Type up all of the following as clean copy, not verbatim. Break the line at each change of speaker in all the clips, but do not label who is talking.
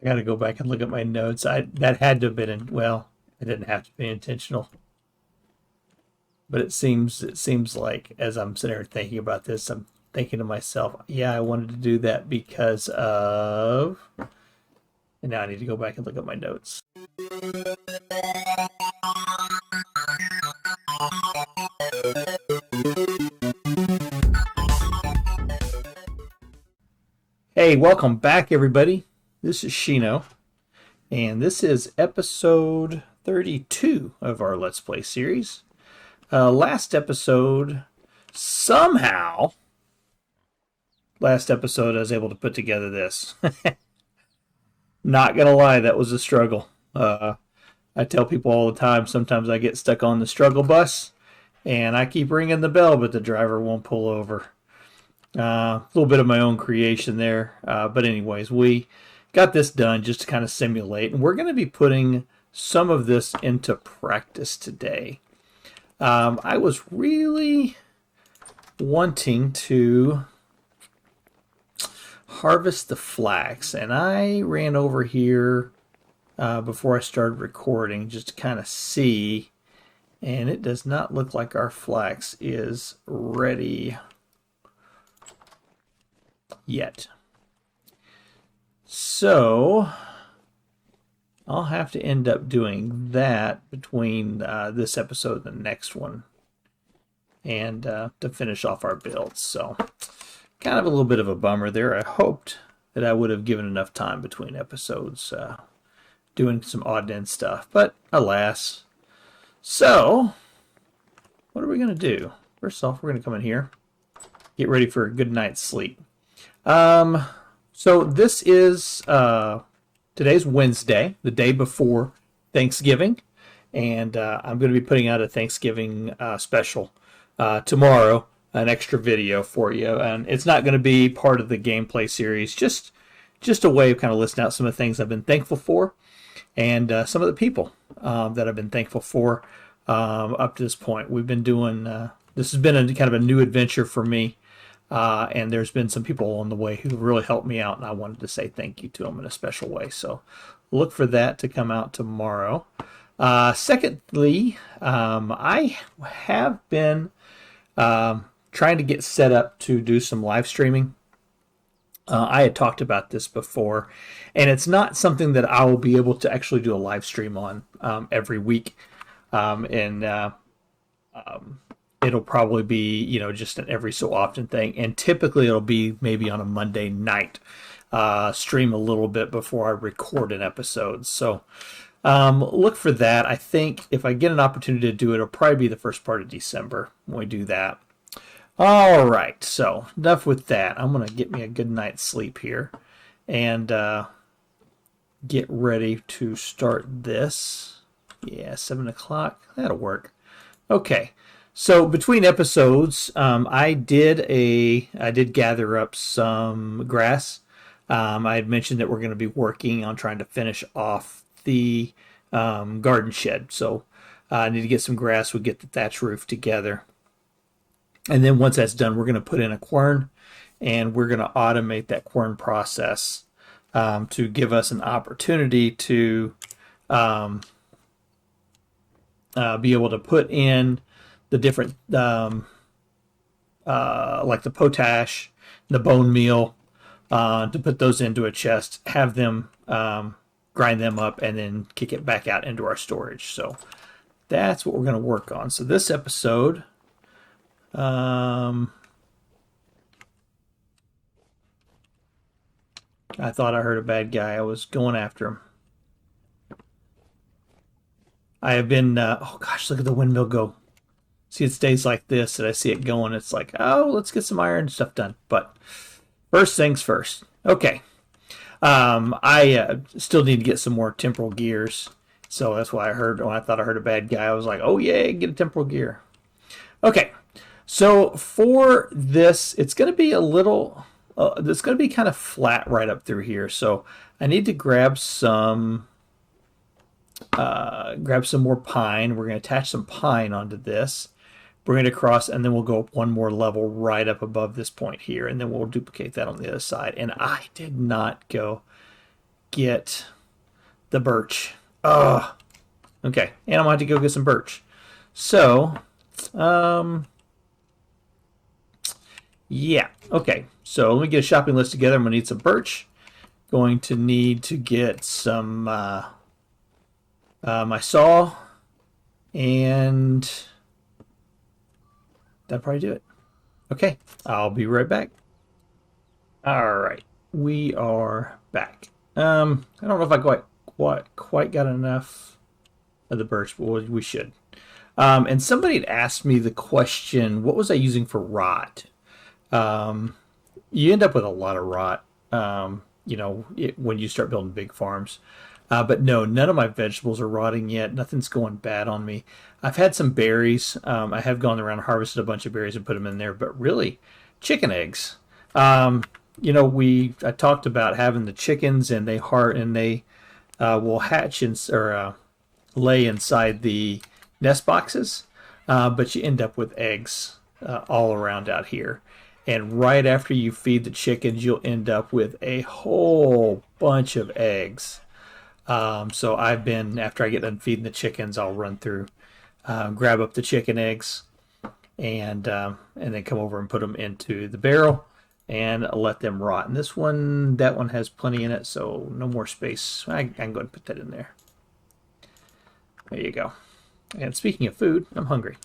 I got to go back and look at my notes. That had to have been well, it didn't have to be intentional, but it seems like as I'm sitting here thinking about this, I'm thinking to myself, yeah, I wanted to do that because of. And now I need to go back and look at my notes. Hey, welcome back, everybody. This is Shino, and this is episode 32 of our Let's Play series. Last episode, I was able to put together this. Not gonna lie, that was a struggle. I tell people all the time, sometimes I get stuck on the struggle bus, and I keep ringing the bell, but the driver won't pull over. A little bit of my own creation there. But anyways, we got this done just to kind of simulate. And we're going to be putting some of this into practice today. I was really wanting to harvest the flax. And I ran over here before I started recording just to kind of see. And it does not look like our flax is ready yet. So I'll have to end up doing that between this episode and the next one, and to finish off our builds. So kind of a little bit of a bummer there. I hoped that I would have given enough time between episodes doing some odd end stuff, but alas. So what are we going to do? First off, we're going to come in here, get ready for a good night's sleep. So this is today's Wednesday, the day before Thanksgiving, and I'm going to be putting out a Thanksgiving special tomorrow, an extra video for you, and it's not going to be part of the gameplay series, just a way of kind of listing out some of the things I've been thankful for, and some of the people that I've been thankful for up to this point. We've been doing this has been a kind of a new adventure for me. And there's been some people along the way who really helped me out, and I wanted to say thank you to them in a special way. So look for that to come out tomorrow. Secondly, I have been trying to get set up to do some live streaming. I had talked about this before, and it's not something that I will be able to actually do a live stream on every week. It'll probably be, just an every so often thing. And typically it'll be maybe on a Monday night, stream a little bit before I record an episode. So look for that. I think if I get an opportunity to do it, it'll probably be the first part of December when we do that. All right, so enough with that. I'm going to get me a good night's sleep here and get ready to start this. Yeah, 7 o'clock. That'll work. Okay. So between episodes, I did gather up some grass. I had mentioned that we're going to be working on trying to finish off the garden shed. So I need to get some grass. We'll get the thatch roof together. And then once that's done, we're going to put in a quern, and we're going to automate that quern process to give us an opportunity to be able to put in the different, like the potash, the bone meal, to put those into a chest, have them grind them up, and then kick it back out into our storage. So that's what we're going to work on. So this episode, I thought I heard a bad guy. I was going after him. I have been, oh gosh, look at the windmill go. See, it stays like this, and I see it going. It's like, oh, let's get some iron stuff done. But first things first. Okay. I still need to get some more temporal gears. So that's why when I thought I heard a bad guy, I was like, oh, yeah, get a temporal gear. Okay. So for this, it's going to be it's going to be kind of flat right up through here. So I need to grab some more pine. We're going to attach some pine onto this, bring it across, and then we'll go up one more level right up above this point here, and then we'll duplicate that on the other side. And I did not go get the birch. Ugh. Okay, and I'm going to have to go get some birch. So, yeah. Okay, so let me get a shopping list together. I'm going to need some birch. Going to need to get some my saw, and that'll probably do it. Okay, I'll be right back. All right, we are back. I don't know if I quite got enough of the birch, but we should. And somebody had asked me the question, what was I using for rot? You end up with a lot of rot, when you start building big farms. But no, none of my vegetables are rotting yet. Nothing's going bad on me. I've had some berries. I have gone around and harvested a bunch of berries and put them in there. But really, chicken eggs. I talked about having the chickens, and they will hatch or lay inside the nest boxes, but you end up with eggs all around out here. And right after you feed the chickens, you'll end up with a whole bunch of eggs. So after I get done feeding the chickens, I'll run through, grab up the chicken eggs, and then come over and put them into the barrel and let them rot. And that one has plenty in it, so no more space. I can go ahead and put that in there. There you go. And speaking of food, I'm hungry.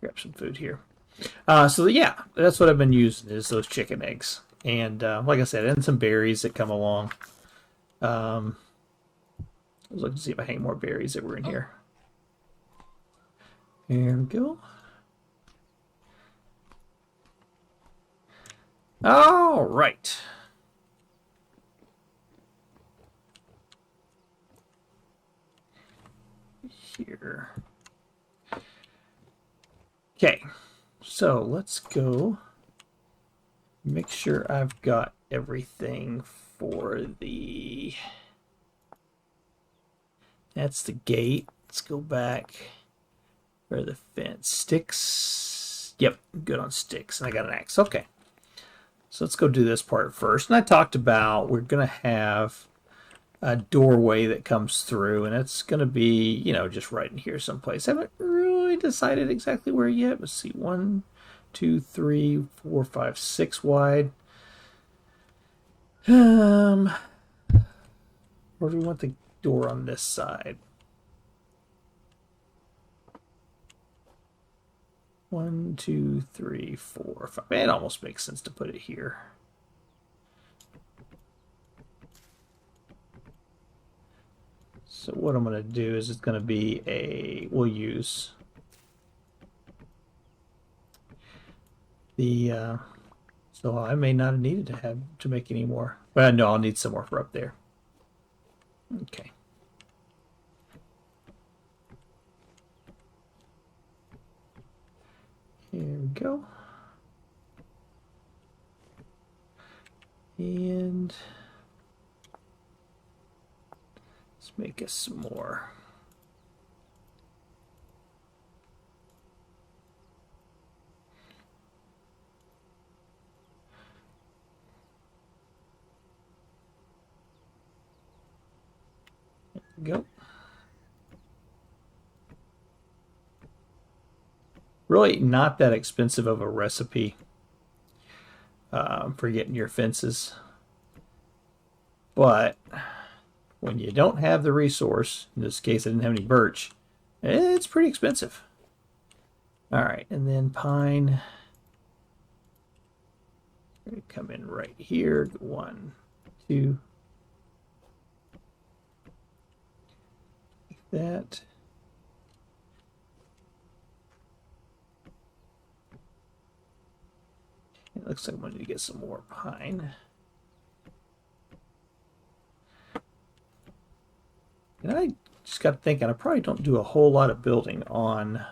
Grab some food here. So yeah, that's what I've been using is those chicken eggs. And like I said, and some berries that come along. I was looking to see if I had any more berries that were in here. There we go. All right. Here. Okay, so let's go make sure I've got everything for that's the gate. Let's go back for the fence. Sticks. Yep, good on sticks. And I got an axe. Okay. So let's go do this part first. And I talked about we're going to have a doorway that comes through, and it's going to be, just right in here someplace. I haven't really decided exactly where yet. Let's see, 1, 2, 3, 4, 5, 6 wide. Where do we want the door on this side? 1, 2, 3, 4, 5. It almost makes sense to put it here. So what I'm going to do is it's going to be we'll use the, so I may not have needed to make any more. But no, I'll need some more for up there. Okay. Here we go. And let's make us some more. There we go. Really not that expensive of a recipe for getting your fences. But when you don't have the resource, in this case I didn't have any birch, it's pretty expensive. All right, and then pine. Come in right here. 1, 2. Like that. It looks like I'm going to get some more pine. And I just got thinking, I probably don't do a whole lot of building on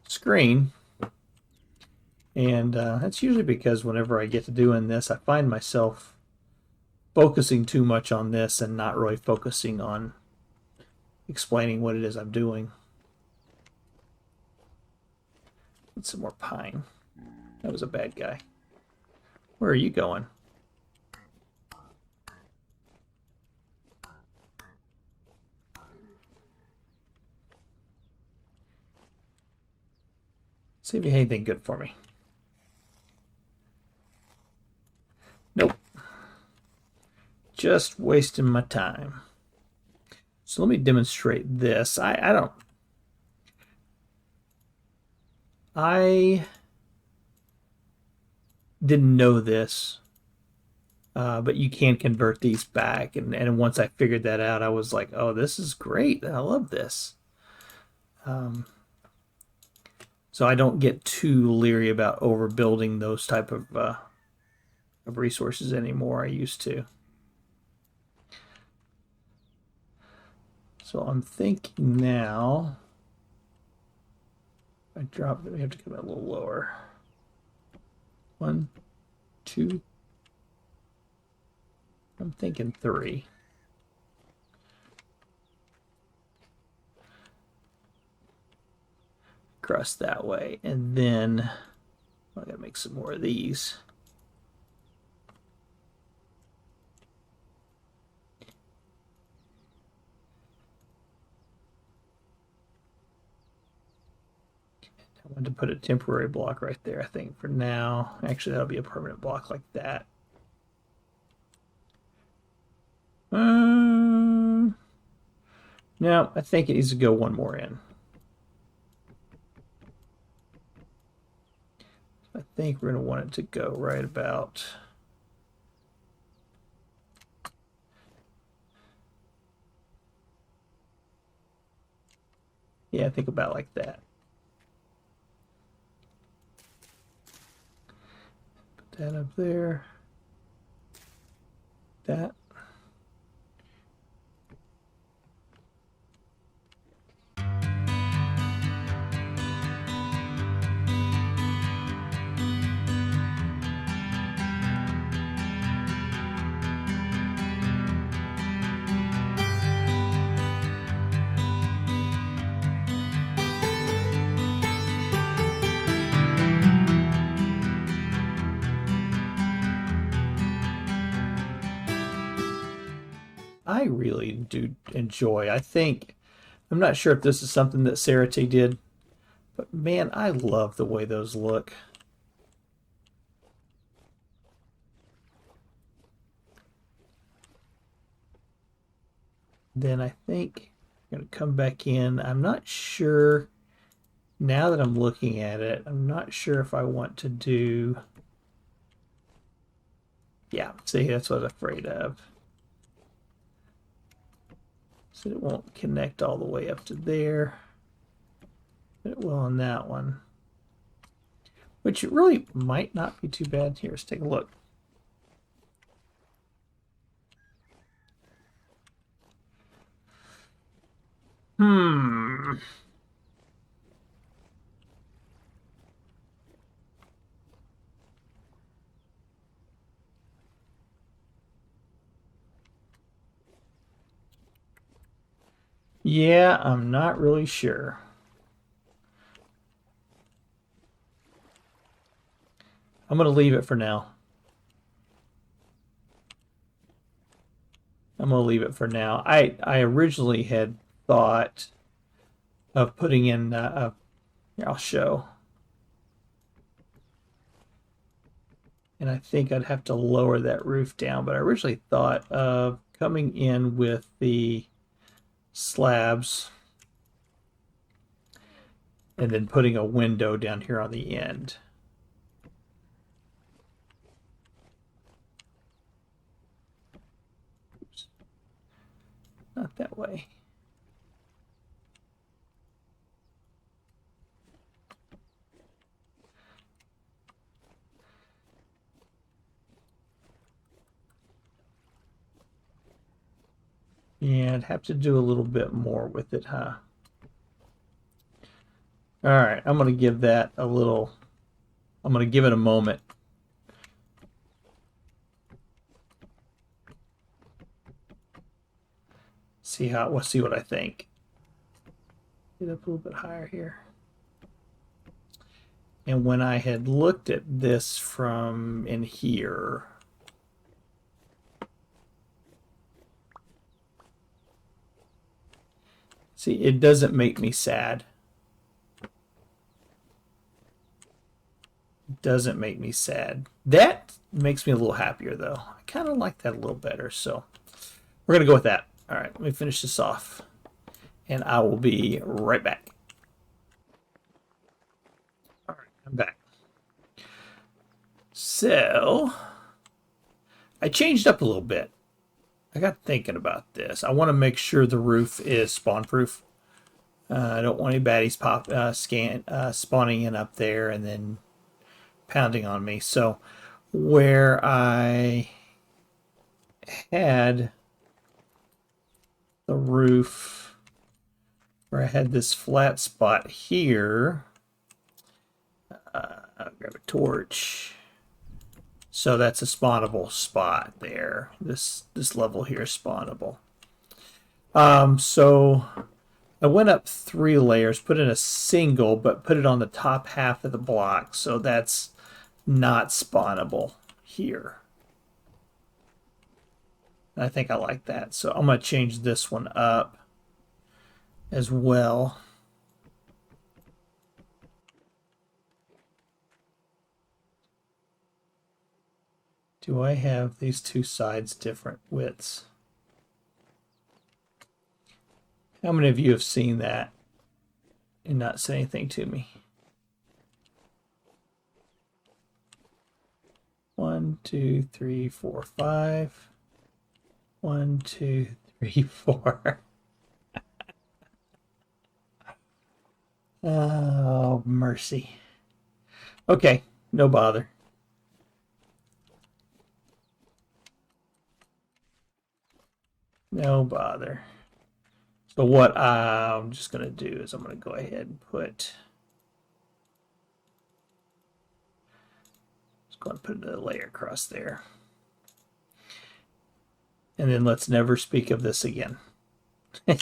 screen. And that's usually because whenever I get to doing this, I find myself focusing too much on this and not really focusing on explaining what it is I'm doing. Need some more pine. That was a bad guy. Where are you going? See if you have anything good for me. Nope. Just wasting my time. So let me demonstrate this. I didn't know this, but you can convert these back. And once I figured that out, I was like, oh, this is great. I love this. So I don't get too leery about overbuilding those type of resources anymore. I used to. So I'm thinking now, I drop it, we have to come a little lower. 1, 2, I'm thinking 3. Across that way, and then I gotta make some more of these. I want to put a temporary block right there, I think, for now. Actually, that'll be a permanent block like that. No, I think it needs to go one more in. I think we're going to want it to go right about... Yeah, I think about like that. Put that up there. That. I really do enjoy. I'm not sure if this is something that Sarate did, but man, I love the way those look. Then I think I'm going to come back in. I'm not sure, now that I'm looking at it, I'm not sure if I want to do... Yeah, see, that's what I'm afraid of. So it won't connect all the way up to there, but it will on that one. Which really might not be too bad. Here, let's take a look. Yeah, I'm not really sure. I'm going to leave it for now. I originally had thought of putting in here, I'll show. And I think I'd have to lower that roof down, but I originally thought of coming in with the slabs and then putting a window down here on the end. Oops. Not that way. Yeah, I'd have to do a little bit more with it, huh? All right, I'm going to give that a little, I'm going to give it a moment. See what I think. Get up a little bit higher here. And when I had looked at this from in here, see, it doesn't make me sad. doesn't make me sad. That makes me a little happier, though. I kind of like that a little better, so we're going to go with that. All right, let me finish this off, and I will be right back. All right, I'm back. So, I changed up a little bit. I got thinking about this. I want to make sure the roof is spawn-proof. I don't want any baddies spawning in up there and then pounding on me. So where I had the roof, where I had this flat spot here, I'll grab a torch. So that's a spawnable spot there. This level here is spawnable. So I went up 3 layers, put in a single, but put it on the top half of the block. So that's not spawnable here. I think I like that. So I'm going to change this one up as well. Do I have these 2 sides different widths? How many of you have seen that and not said anything to me? 1, 2, 3, 4, 5. 1, 2, 3, 4. Oh, mercy. Okay, no bother. No bother. So what I'm just going to do is I'm going to go ahead and put... Just going to put another layer across there. And then let's never speak of this again. I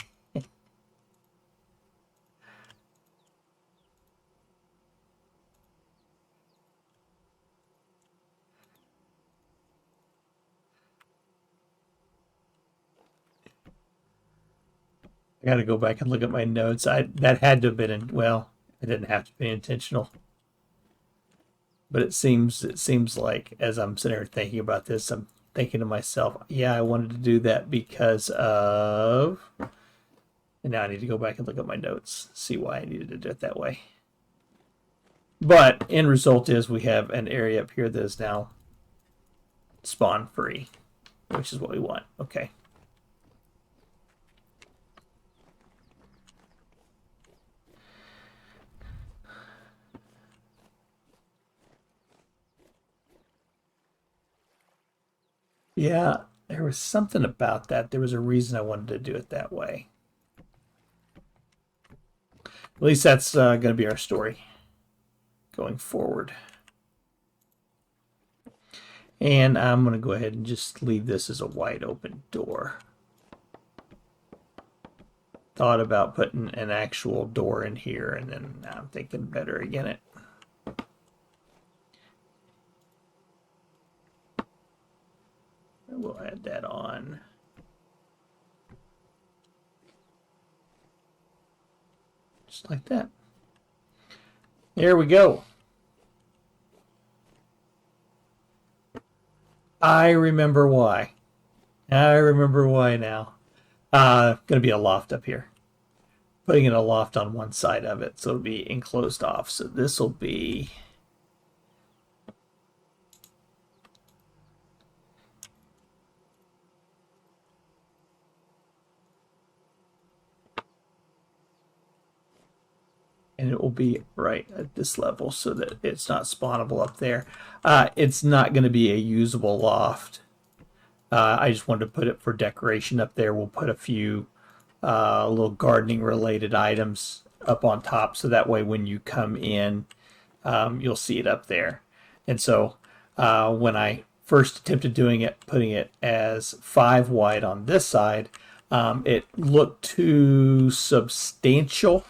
got to go back and look at my notes. That had to have been well, it didn't have to be intentional. But it seems like as I'm sitting here thinking about this, I'm thinking to myself, yeah, I wanted to do that because of, and now I need to go back and look at my notes, see why I needed to do it that way. But end result is we have an area up here that is now spawn free, which is what we want. Okay. Yeah, there was something about that. There was a reason I wanted to do it that way. At least that's going to be our story going forward. And I'm going to go ahead and just leave this as a wide open door. Thought about putting an actual door in here, and then I'm thinking better again it. We'll add that on. Just like that. There we go. I remember why. I remember why now. Going to be a loft up here. Putting in a loft on one side of it, so it'll be enclosed off. So this will be... and it will be right at this level so that it's not spawnable up there. It's not going to be a usable loft. I just wanted to put it for decoration up there. We'll put a few little gardening related items up on top, so that way when you come in, you'll see it up there. And so when I first attempted doing it, putting it as 5 wide on this side, it looked too substantial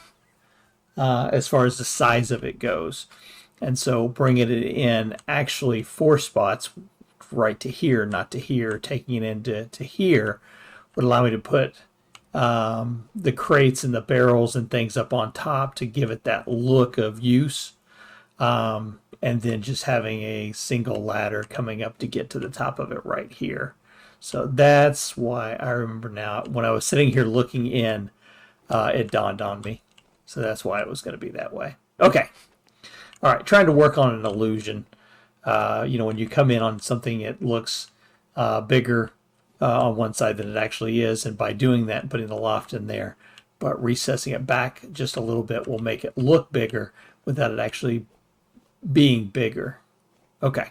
as far as the size of it goes. And so bringing it in actually 4 spots, right to here, not to here, taking it into here, would allow me to put the crates and the barrels and things up on top to give it that look of use. and then just having a single ladder coming up to get to the top of it right here. So that's why I remember now. When I was sitting here looking in, it dawned on me. So that's why it was going to be that way. Okay. All right. Trying to work on an illusion. When you come in on something, it looks bigger on one side than it actually is. And by doing that and putting the loft in there, but recessing it back just a little bit will make it look bigger without it actually being bigger. Okay.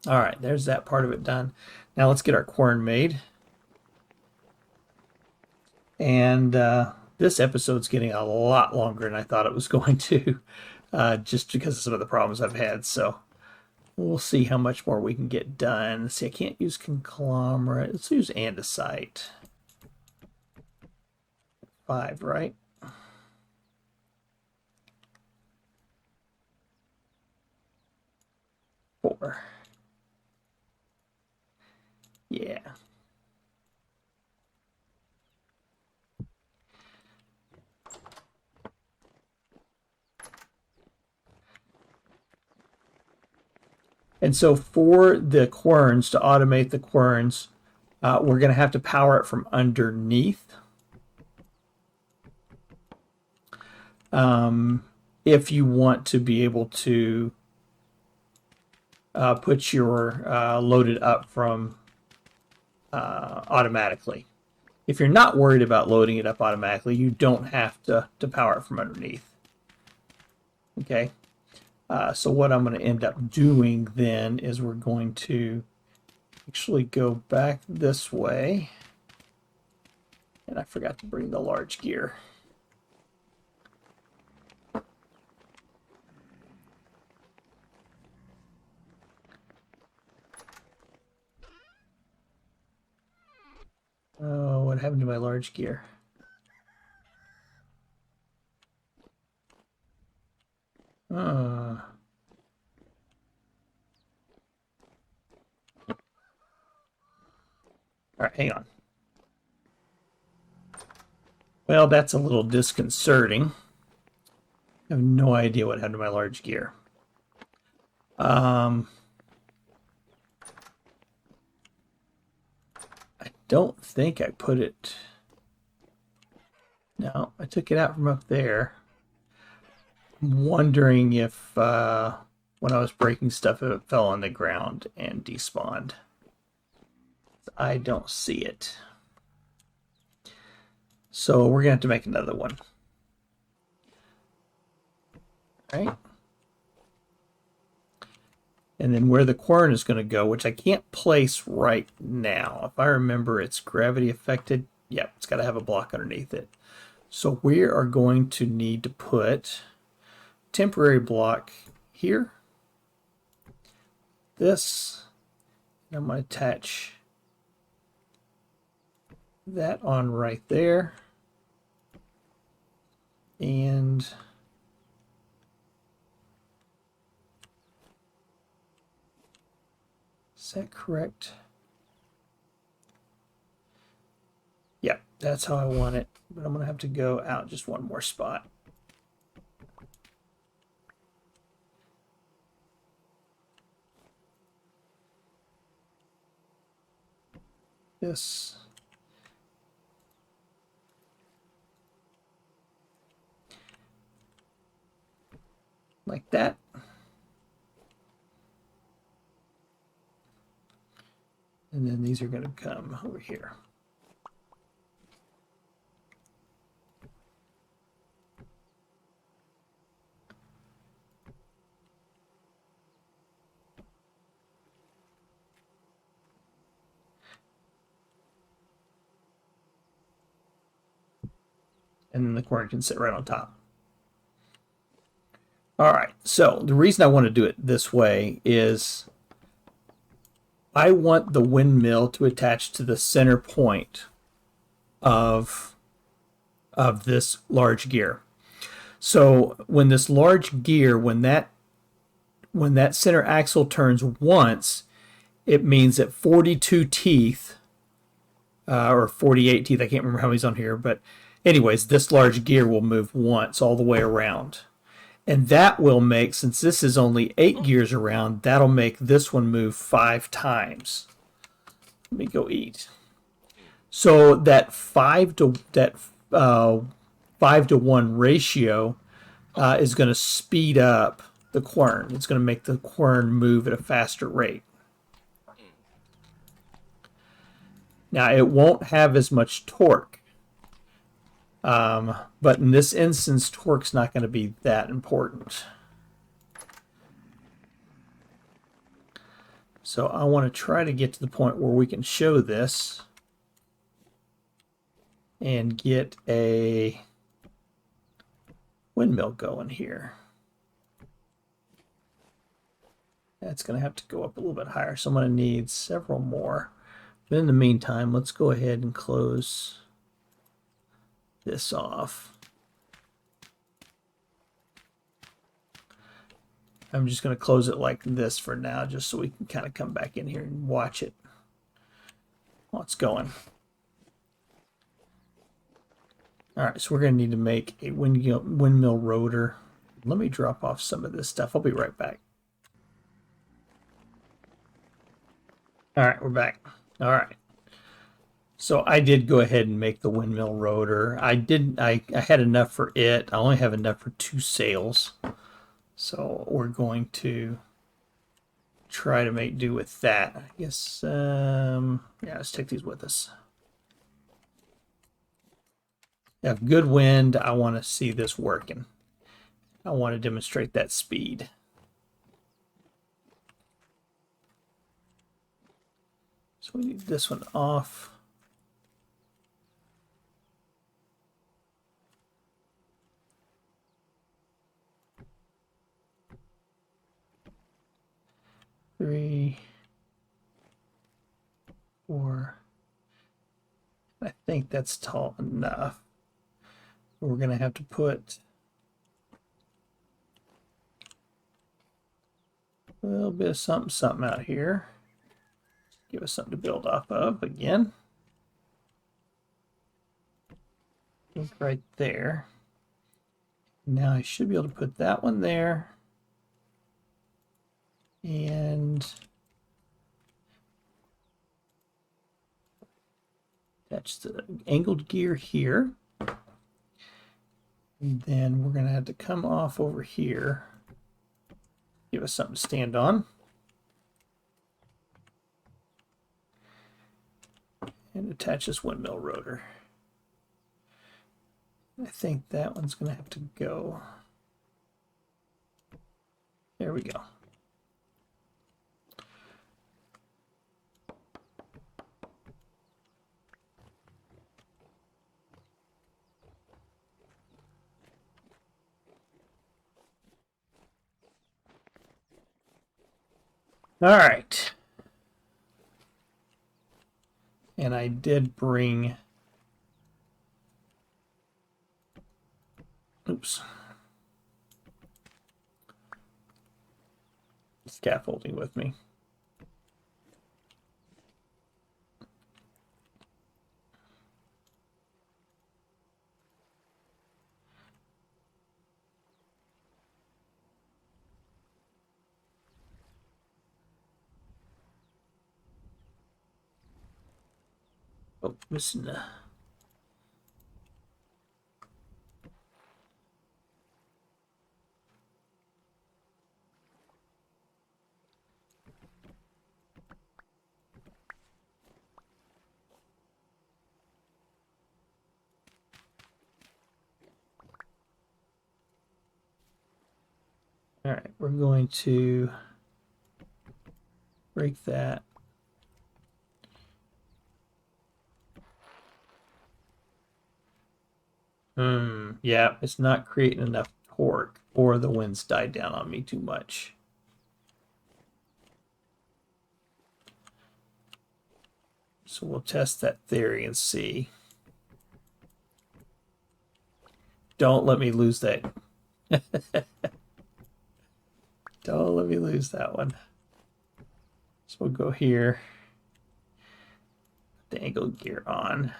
All right. There's that part of it done. Now let's get our quern made. And this episode's getting a lot longer than I thought it was going to, just because of some of the problems I've had. So we'll see how much more we can get done. Let's see, I can't use conglomerate. Let's use andesite. 5, right? 4. Yeah. And so for the querns, to automate the querns, we're going to have to power it from underneath. If you want to be able to put your loaded up from automatically. If you're not worried about loading it up automatically, you don't have to power it from underneath. Okay. So what I'm going to end up doing then is we're going to actually go back this way. And I forgot to bring the large gear. Oh, what happened to my large gear? All right, hang on. Well, that's a little disconcerting. I have no idea what happened to my large gear. I don't think I put it... No, I took it out from up there. I'm wondering if when I was breaking stuff, it fell on the ground and despawned. I don't see it. So we're going to have to make another one. All right. And then where the quern is going to go, which I can't place right now. If I remember, it's gravity affected. Yep, it's got to have a block underneath it. So we are going to need to put temporary block here. This. I'm going to attach that on right there. And is that correct? Yep, that's how I want it. But I'm going to have to go out just one more spot. This. Like that. And then these are going to come over here. And then the quern can sit right on top. All right, so the reason I want to do it this way is I want the windmill to attach to the center point of this large gear. So when this large gear, when that center axle turns once, it means that 42 teeth, or 48 teeth, I can't remember how many's on here, but anyways, this large gear will move once all the way around. And that will make, since this is only 8 gears around, that'll make this one move 5 times. Let me go eat. So that 5 to 1 ratio is going to speed up the Quern. It's going to make the Quern move at a faster rate. Now it won't have as much torque, but in this instance, torque's not going to be that important. So I want to try to get to the point where we can show this and get a windmill going here. That's going to have to go up a little bit higher, so I'm going to need several more. But in the meantime, let's go ahead and close this off. I'm just going to close it like this for now, just so we can kind of come back in here and watch it while it's going. All right, so we're going to need to make a windmill rotor. Let me drop off some of this stuff. I'll be right back. All right, we're back. All right. So I did go ahead and make the windmill rotor. I had enough for it. I only have enough for 2 sails. So we're going to try to make do with that. I guess, yeah, let's take these with us. Have good wind. I want to see this working. I want to demonstrate that speed. So we need this one off. Three, 4. I think that's tall enough. We're going to have to put a little bit of something out here. Give us something to build off of again. Look right there. Now I should be able to put that one there. And attach the angled gear here. And then we're going to have to come off over here. Give us something to stand on. And attach this windmill rotor. I think that one's going to have to go. There we go. All right. And I did bring, oops, scaffolding with me. Oh, missing the... All right, we're going to break that. Yeah, it's not creating enough torque, or the wind's died down on me too much. So we'll test that theory and see. Don't let me lose that. Don't let me lose that one. So we'll go here. Put the angled gear on.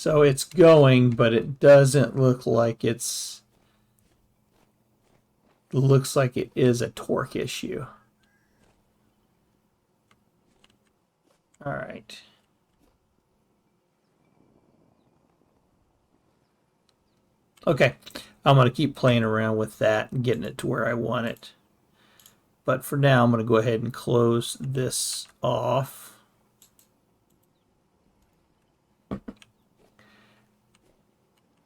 So it's going, but it doesn't look like it's... Looks like it is a torque issue. All right. Okay, I'm going to keep playing around with that and getting it to where I want it. But for now, I'm going to go ahead and close this off.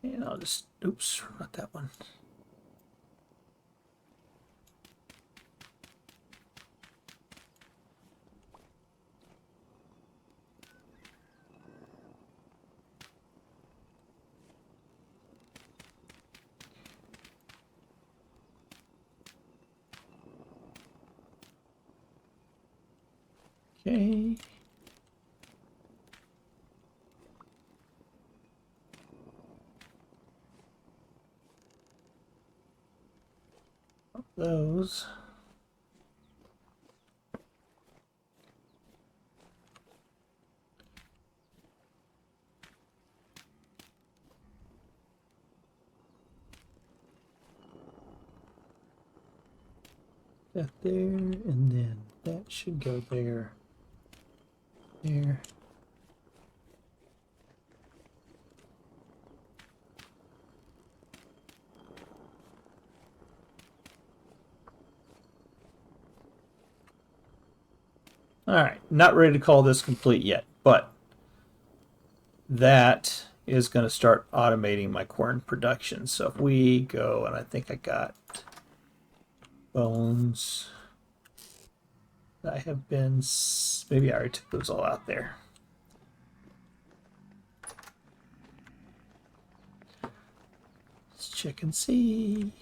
And I'll just, oops, not that one. Okay. Those. That there, and then that should go there. There. All right, not ready to call this complete yet, but that is going to start automating my Quern production. So if we go, and I think I got bones. I have been, maybe I already took those all out there. Let's check and see.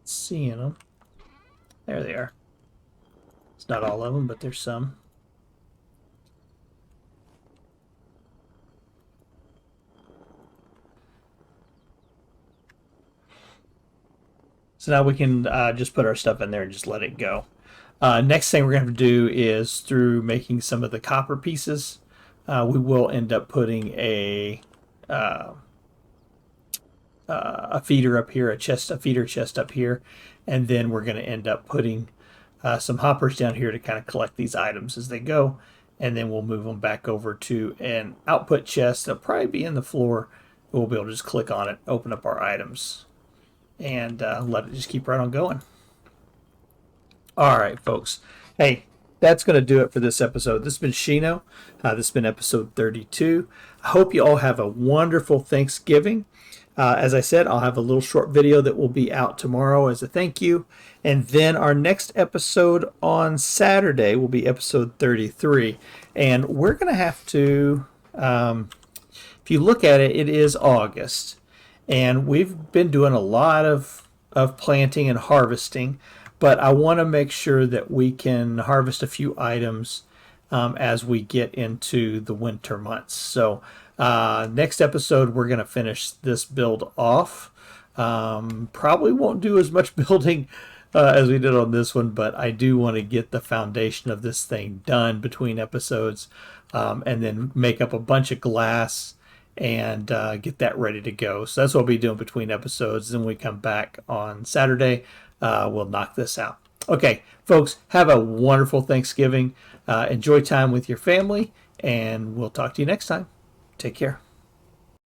Seeing them. There they are. It's not all of them, but there's some. So now we can just put our stuff in there and just let it go. Next thing we're going to have to do is, through making some of the copper pieces, we will end up putting a feeder up here, a feeder chest up here, and then we're going to end up putting some hoppers down here to kind of collect these items as they go, and then we'll move them back over to an output chest. They'll probably be in the floor. We'll be able to just click on it, open up our items, and let it just keep right on going. All right, folks. Hey, that's going to do it for this episode. This has been Shino. This has been episode 32. I hope you all have a wonderful Thanksgiving. As I said, I'll have a little short video that will be out tomorrow as a thank you. And then our next episode on Saturday will be episode 33. And we're going to have to, if you look at it, it is August. And we've been doing a lot of planting and harvesting. But I want to make sure that we can harvest a few items as we get into the winter months. So next episode, we're going to finish this build off. Probably won't do as much building as we did on this one, but I do want to get the foundation of this thing done between episodes, and then make up a bunch of glass and get that ready to go. So that's what we'll be doing between episodes. Then when we come back on Saturday, we'll knock this out. Okay, folks, have a wonderful Thanksgiving. Enjoy time with your family, and we'll talk to you next time. Take care.